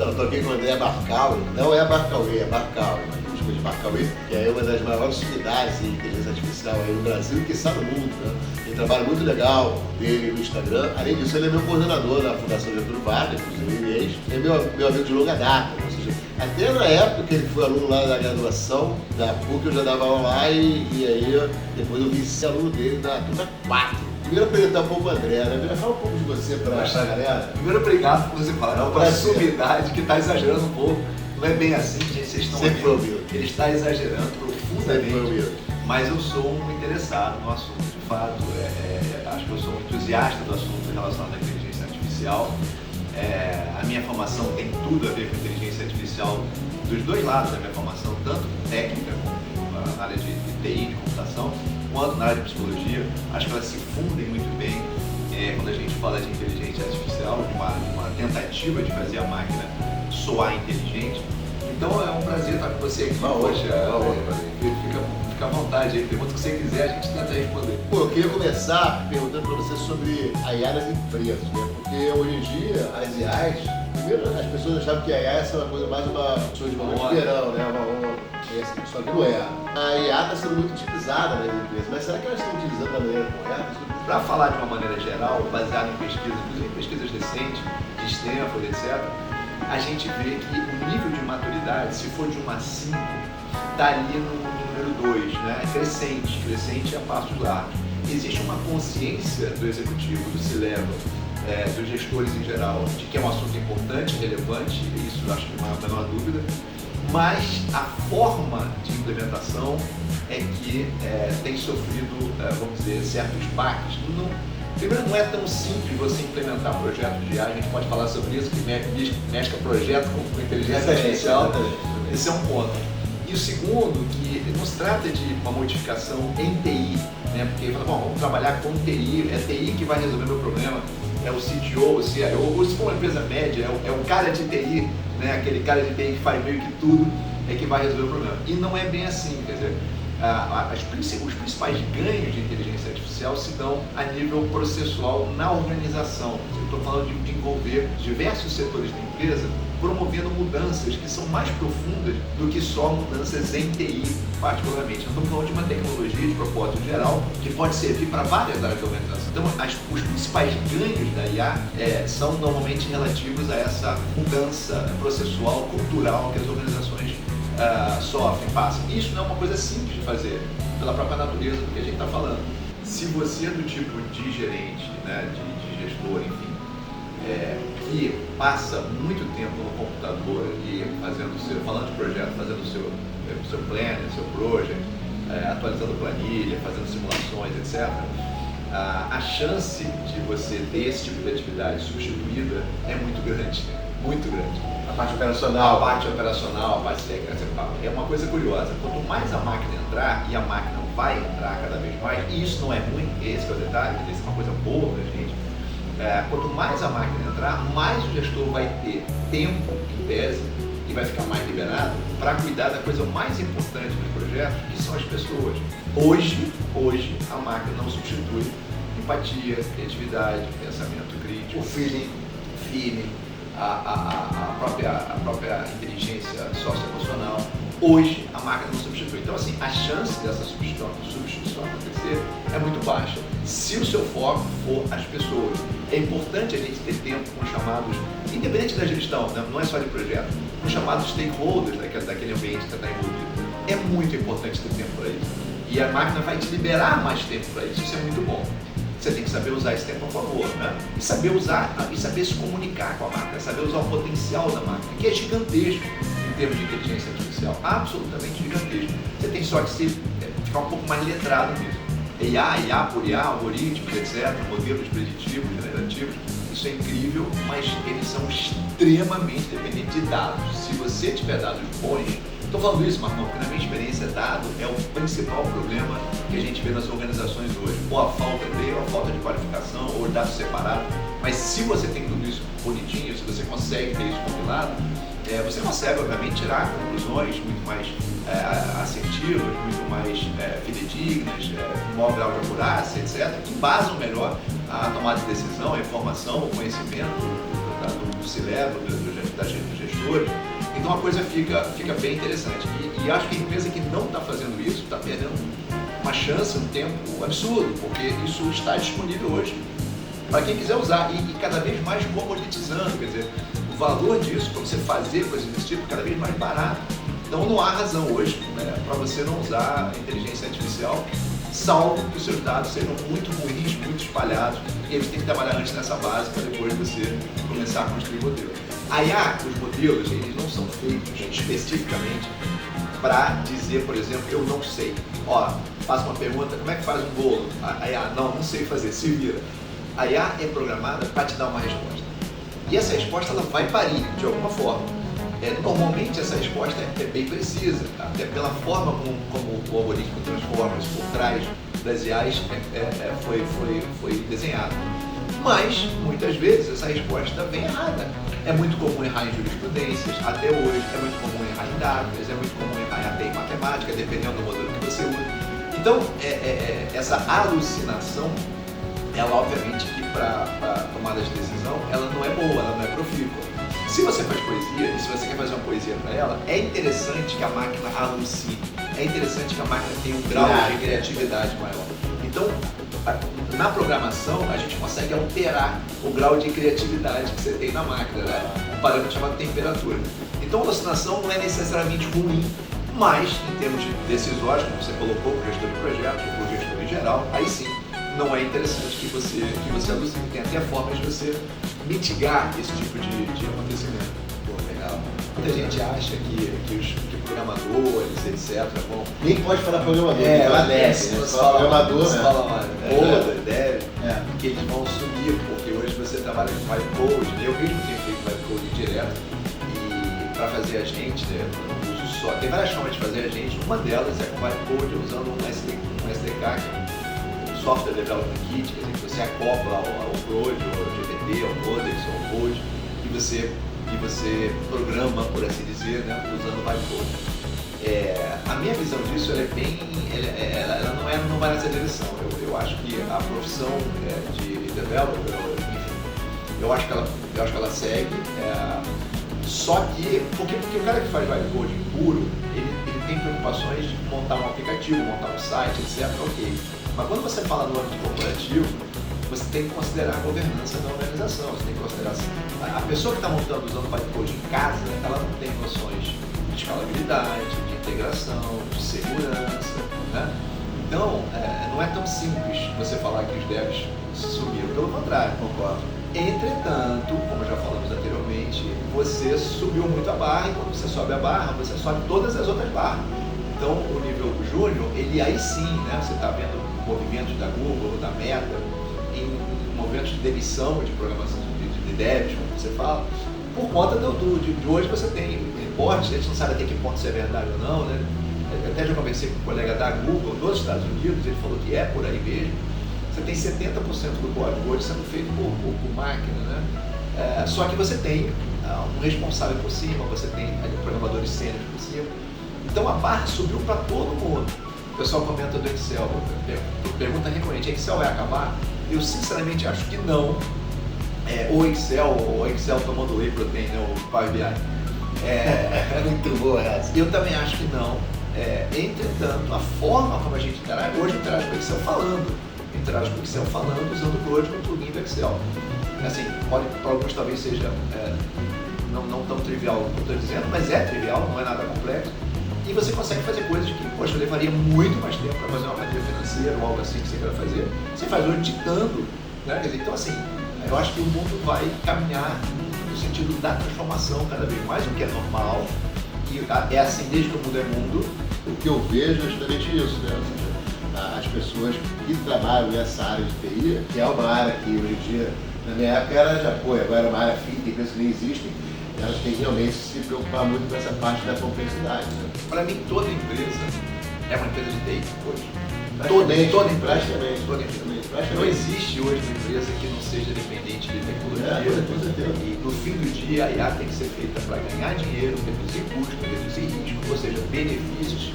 Então, eu tô aqui com o André Barcauê, não é Barcauê, é Barcauê, mas a gente chama de Barcauê, que é uma das maiores unidades de inteligência artificial aí no Brasil e que está no mundo, né? Tem um trabalho muito legal dele no Instagram. Além disso, ele é meu coordenador da Fundação Getúlio Vargas, inclusive, é meu amigo de longa data, ou seja, até na época que ele foi aluno lá da graduação da PUC, eu já dava aula lá e aí depois eu vi esse aluno dele na turma 4. Primeiro apresentar um pouco o André, né? Fala um pouco de você para a galera. Primeiro, obrigado por você falar. É uma sumidade que está exagerando um pouco. Não é bem assim, gente, vocês estão ouvindo. Ele está exagerando profundamente, mas eu sou um interessado no assunto, de fato. Acho que eu sou um entusiasta do assunto relacionado à inteligência artificial. A minha formação tem tudo a ver com inteligência artificial dos dois lados da minha formação, tanto técnica como na área de TI, de computação, quanto na área de psicologia. Acho que elas se fundem muito bem quando a gente fala de inteligência artificial, de uma tentativa de fazer a máquina soar inteligente. Então é um prazer estar com você aqui. Fica à vontade aí, pergunta o que você quiser, a gente tenta responder. Pô, eu queria começar perguntando para você sobre a IA nas empresas, né? Porque hoje em dia as IAs, primeiro as pessoas achavam que a IA é uma coisa mais uma pessoa de momento de verão, né? Uma onda. Só que não é. A IA está sendo muito utilizada nas empresas, mas será que elas estão utilizando da maneira correta? Para falar de uma maneira geral, baseado em pesquisas, inclusive pesquisas recentes, de Stanford, etc., a gente vê que o nível de maturidade, se for de 1 a 5, está ali no número 2, né? Crescente a passos largos. Existe uma consciência do executivo, do C-level, dos gestores em geral, de que é um assunto importante, relevante, isso eu acho que não há a menor dúvida, mas a forma de implementação é que tem sofrido, vamos dizer, certos baques. Primeiro, não é tão simples você implementar projetos de IA, a gente pode falar sobre isso, que mescla projeto com inteligência artificial, esse é um ponto. E o segundo, que não se trata de uma modificação em TI, né? Porque fala, bom, vamos trabalhar com TI, é TI que vai resolver meu problema, é o CTO, o CIO, ou se for uma empresa média, é o cara de TI, né? Aquele cara de TI que faz meio que tudo, é que vai resolver o problema. E não é bem assim, quer dizer, os principais ganhos de inteligência artificial se dão a nível processual na organização. Eu estou falando de envolver diversos setores da empresa, promovendo mudanças que são mais profundas do que só mudanças em TI, particularmente. Nós estamos falando de uma tecnologia de propósito geral que pode servir para várias áreas da organização. Então, os principais ganhos da IA são normalmente relativos a essa mudança processual, cultural que as organizações sofrem, passam. Isso não é uma coisa simples de fazer, pela própria natureza do que a gente está falando. Se você é do tipo de gerente, né, de gestor, enfim, que passa muito tempo no computador e falando de projeto, fazendo o seu planner, seu project, atualizando planilha, fazendo simulações, etc., a chance de você ter esse tipo de atividade substituída é muito grande, muito grande. A parte operacional, a parte técnica, é uma coisa curiosa. Quanto mais a máquina entrar, e a máquina vai entrar cada vez mais, e isso não é ruim, esse é o detalhe, isso é uma coisa boa pra gente. Quanto mais a máquina entrar, mais o gestor vai ter tempo, em tese, e vai ficar mais liberado para cuidar da coisa mais importante do projeto, que são as pessoas. Hoje a máquina não substitui empatia, criatividade, pensamento crítico, o feeling, a própria inteligência socioemocional. Hoje a máquina não substitui. Então, assim, a chance dessa substituição acontecer é muito baixa, se o seu foco for as pessoas. É importante a gente ter tempo com chamados, independente da gestão, né? Não é só de projeto, com chamados stakeholders daquele ambiente que você está envolvido. É muito importante ter tempo para isso. E a máquina vai te liberar mais tempo para isso. Isso é muito bom. Você tem que saber usar esse tempo a favor, né? E saber usar, e saber se comunicar com a máquina, saber usar o potencial da máquina, que é gigantesco em termos de inteligência artificial, absolutamente gigantesco. Você tem só que ficar um pouco mais letrado nisso. IA por IA, algoritmos, etc., modelos preditivos, generativos, isso é incrível, mas eles são extremamente dependentes de dados. Se você tiver dados bons, estou falando isso, Marcão, porque na minha experiência, dado é o principal problema que a gente vê nas organizações hoje. Ou a falta de qualificação, ou dados separados. Mas se você tem tudo isso bonitinho, se você consegue ter isso compilado, você consegue, obviamente, tirar conclusões muito mais assertivas, muito mais fidedignas, com maior grau de acurácia, etc., que embasam melhor a tomada de decisão, a informação, o conhecimento do C-level, dos gestores, fornecedores. Então a coisa fica bem interessante. E acho que a empresa que não está fazendo isso está perdendo uma chance, um tempo absurdo, porque isso está disponível hoje para quem quiser usar e cada vez mais comoditizando, quer dizer, o valor disso para você fazer coisas desse tipo cada vez mais barato. Então não há razão hoje para você não usar a inteligência artificial, salvo que os seus dados sejam muito ruins, muito espalhados, e eles têm que trabalhar antes nessa base para depois você começar a construir modelo. Aí os modelos, eles não são feitos especificamente para dizer, por exemplo, eu não sei. Ó, faço uma pergunta, como é que faz um bolo? A IA, não sei fazer, se vira. A IA é programada para te dar uma resposta. E essa resposta ela vai parir de alguma forma. Normalmente essa resposta é bem precisa, tá? Até pela forma como o algoritmo Transformers por trás das IAs foi desenhado. Mas, muitas vezes, essa resposta vem errada. É muito comum errar em jurisprudências, até hoje, é muito comum errar em dados, é muito comum errar até em matemática, dependendo do modelo que você usa. Então, essa alucinação, ela obviamente que para tomada de decisão, ela não é boa, ela não é profícua. Se você faz poesia, e se você quer fazer uma poesia para ela, é interessante que a máquina alucine, é interessante que a máquina tenha um grau de criatividade maior. Então, na programação, a gente consegue alterar o grau de criatividade que você tem na máquina, né? Um parâmetro chamado temperatura. Então, a alucinação não é necessariamente ruim, mas, em termos decisórios, como você colocou, para o gestor de projetos, ou para o gestor em geral, aí sim, não é interessante que você alucine. Tem até formas de você mitigar esse tipo de acontecimento. Pô, legal. Muita gente acha que programadores, etc. Bom, nem pode falar programador, você fala programador, né? Deve, que eles vão sumir, porque hoje você trabalha com vibe code, eu mesmo tenho feito vibe code direto, e para fazer agente, né, eu uso só, tem várias formas de fazer agente, uma delas é com vibe code usando um SDK, que é um Software Development Kit, quer dizer, que você acopla ao Code, ao GPT, ao Codex, ao Code, e você programa, por assim dizer, né, usando o vibe code. A minha visão disso ela não vai nessa direção. Eu acho que a profissão de developer, enfim, eu acho que ela segue. Só que, porque o cara que faz vibe code puro, ele tem preocupações de montar um aplicativo, montar um site, etc. Ok. Mas quando você fala no âmbito corporativo, você tem que considerar a governança da organização, você tem que considerar a pessoa que está montando usando o vibe code em casa, ela não tem noções de escalabilidade, de integração, de segurança, né? Então, não é tão simples você falar que os devs sumiram, pelo contrário, concordo. Entretanto, como já falamos anteriormente, você subiu muito a barra e quando você sobe a barra, você sobe todas as outras barras. Então, o nível júnior, ele aí sim, né? Você está vendo movimentos da Google, da Meta, em movimentos de demissão de programação de devs, como você fala, por conta de hoje você tem reportes, a gente não sabe até que ponto isso é verdade ou não, né? Eu até já conversei com um colega da Google dos Estados Unidos, ele falou que é por aí mesmo. Você tem 70% do código hoje sendo feito por máquina, né? Só que você tem um responsável por cima, você tem programadores sêniores por cima. Então a barra subiu para todo mundo. O pessoal comenta do Excel, pergunta recorrente, Excel vai acabar? Eu sinceramente acho que não. O Excel tomando whey protein, né? O Power BI. É muito boa essa. Eu também acho que não. Entretanto, a forma como a gente interage, hoje interage com o Excel falando. Interage com o Excel falando, usando o Code no plugin do Excel. Assim, para alguns talvez seja não tão trivial como eu estou dizendo, mas é trivial, não é nada complexo. E você consegue fazer coisas que, poxa, levaria muito mais tempo para fazer uma matéria financeira ou algo assim que você queira fazer. Você faz hoje ditando, né? Quer dizer, então assim, eu acho que o mundo vai caminhar no sentido da transformação cada vez mais, o que é normal, e é assim desde que o mundo é mundo. O que eu vejo é justamente isso, né? Ou seja, as pessoas que trabalham nessa área de TI, que é uma área que hoje em dia, na minha época era de apoio, agora é uma área fim, tem coisas que nem existem, elas têm que realmente se preocupar muito com essa parte da complexidade. Né? Para mim, toda empresa é uma empresa de TI hoje. Toda empresa. Praticamente. Não existe hoje uma empresa que não seja dependente de tecnologia. E no fim do dia, a IA tem que ser feita para ganhar dinheiro, reduzir custo, reduzir risco, ou seja, benefícios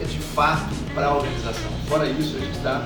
de fato para a organização. Fora isso, a gente está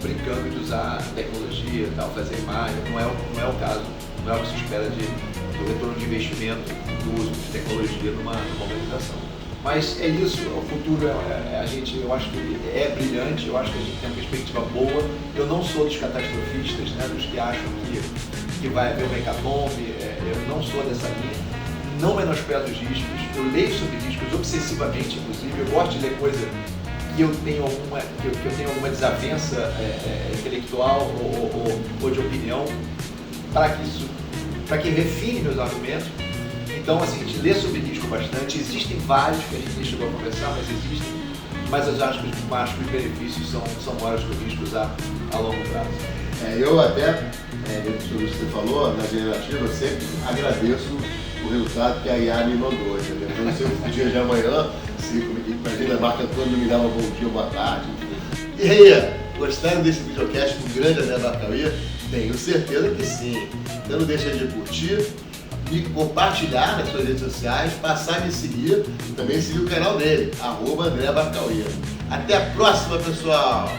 brincando de usar tecnologia, tal, fazer imagem, não é o caso, não é o que se espera do do retorno de investimento do uso de tecnologia numa organização. Mas é isso, o futuro eu acho que é brilhante, eu acho que a gente tem uma perspectiva boa. Eu não sou dos catastrofistas, né, dos que acham que vai haver uma hecatombe, eu não sou dessa linha, não menosprezo os riscos, eu leio sobre riscos obsessivamente, inclusive, eu gosto de ler coisa que eu tenho alguma desavença intelectual ou de opinião, para que refine meus argumentos. Então, assim, a gente lê sobre risco bastante, existem vários que a gente nem chegou a conversar, mas existem, mas eu acho que os benefícios são maiores que os riscos a longo prazo. Eu até, dentro do que você falou, na generativa, eu sempre agradeço o resultado que a IA me mandou, entendeu? Então, no seu dia de amanhã, se imagina, a marca toda me dava bom dia, boa tarde. E aí, gostaram desse videocast com o grande André Barcauê? Tenho certeza que sim. Então não deixa de curtir e compartilhar nas suas redes sociais, passar a me seguir e também seguir o canal dele, @André Barcauê. Até a próxima, pessoal!